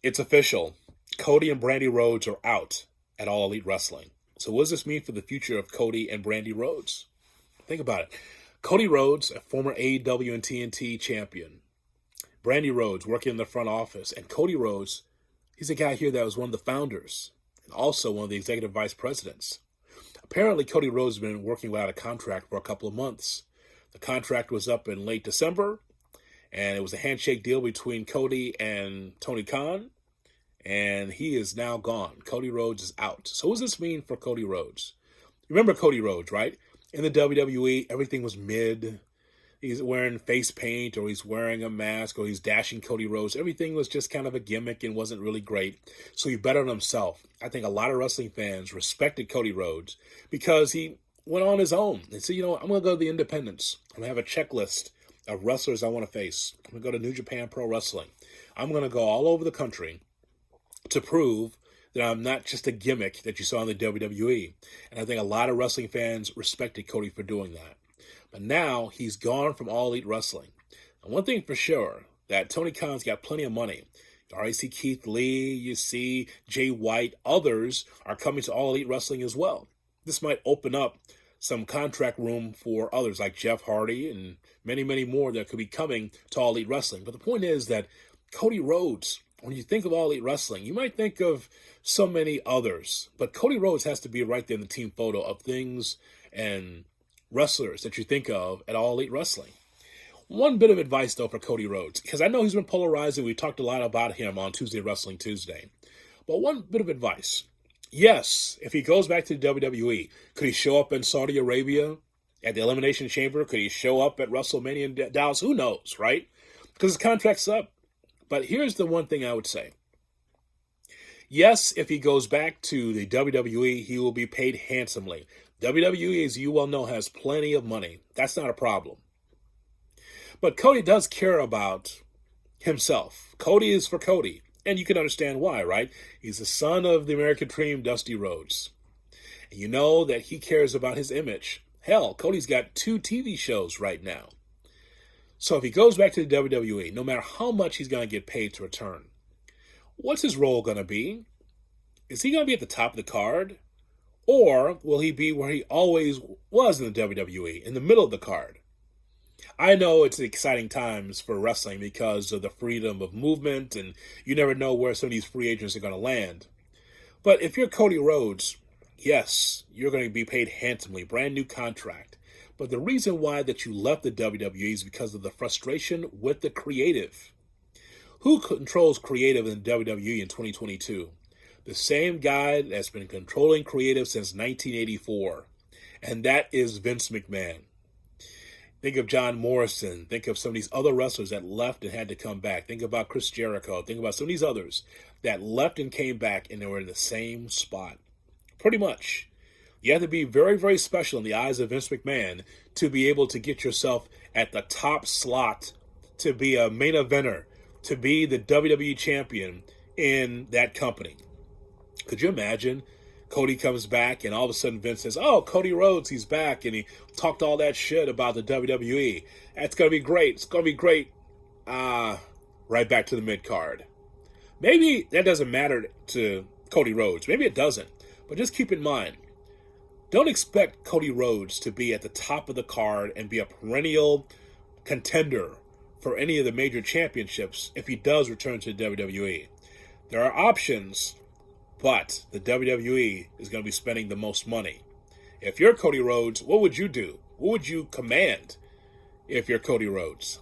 It's official. Cody and Brandi Rhodes are out at All Elite Wrestling. So what does this mean for the future of Cody and Brandi Rhodes? Think about it. Cody Rhodes, a former AEW and TNT champion. Brandi Rhodes working in the front office. And Cody Rhodes, he's a guy here that was one of the founders and also one of the executive vice presidents. Apparently, Cody Rhodes has been working without a contract for a couple of months. The contract was up in late December, and it was a handshake deal between Cody and Tony Khan, and he is now gone. Cody Rhodes is out. So what does this mean for Cody Rhodes? Remember Cody Rhodes, right? In the WWE, everything was mid. He's wearing face paint, or he's wearing a mask, or he's dashing Cody Rhodes. Everything was just kind of a gimmick and wasn't really great. So he bettered himself. I think a lot of wrestling fans respected Cody Rhodes because he went on his own and said, I'm going to go to the independents. I'm going to have a checklist of wrestlers I want to face. I'm going to go to New Japan Pro Wrestling. I'm going to go all over the country to prove that I'm not just a gimmick that you saw in the WWE. And I think a lot of wrestling fans respected Cody for doing that. But now he's gone from All Elite Wrestling. And one thing for sure, that Tony Khan's got plenty of money. You already see Keith Lee, you see Jay White, others are coming to All Elite Wrestling as well. This might open up some contract room for others like Jeff Hardy and many, many more that could be coming to All Elite Wrestling. But the point is that Cody Rhodes, when you think of All Elite Wrestling, you might think of so many others. But Cody Rhodes has to be right there in the team photo of things and wrestlers that you think of at All Elite Wrestling. One bit of advice, though, for Cody Rhodes, because I know he's been polarizing. We talked a lot about him on Tuesday Wrestling Tuesday. But one bit of advice. Yes, if he goes back to the WWE, could he show up in Saudi Arabia at the Elimination Chamber? Could he show up at WrestleMania in Dallas? Who knows, right? Because his contract's up. But here's the one thing I would say. Yes, if he goes back to the WWE, he will be paid handsomely. WWE, as you well know, has plenty of money. That's not a problem. But Cody does care about himself. Cody is for Cody. And you can understand why, right? He's the son of the American Dream, Dusty Rhodes. And you know that he cares about his image. Hell, Cody's got 2 TV shows right now. So if he goes back to the WWE, no matter how much he's going to get paid to return, what's his role going to be? Is he going to be at the top of the card? Or will he be where he always was in the WWE, in the middle of the card? I know it's exciting times for wrestling because of the freedom of movement, and you never know where some of these free agents are going to land. But if you're Cody Rhodes, yes, you're going to be paid handsomely, brand new contract. But the reason why that you left the WWE is because of the frustration with the creative. Who controls creative in the WWE in 2022? The same guy that's been controlling creative since 1984, and that is Vince McMahon. Think of John Morrison. Think of some of these other wrestlers that left and had to come back. Think about Chris Jericho. Think about some of these others that left and came back, and they were in the same spot. Pretty much. You have to be very, very special in the eyes of Vince McMahon to be able to get yourself at the top slot, to be a main eventer, to be the WWE champion in that company. Could you imagine? Cody comes back and all of a sudden Vince says, oh, Cody Rhodes, he's back. And he talked all that shit about the WWE. That's going to be great. It's going to be great. Right back to the mid-card. Maybe that doesn't matter to Cody Rhodes. Maybe it doesn't. But just keep in mind, don't expect Cody Rhodes to be at the top of the card and be a perennial contender for any of the major championships if he does return to the WWE. There are options, but the WWE is going to be spending the most money. If you're Cody Rhodes, what would you do? What would you command if you're Cody Rhodes?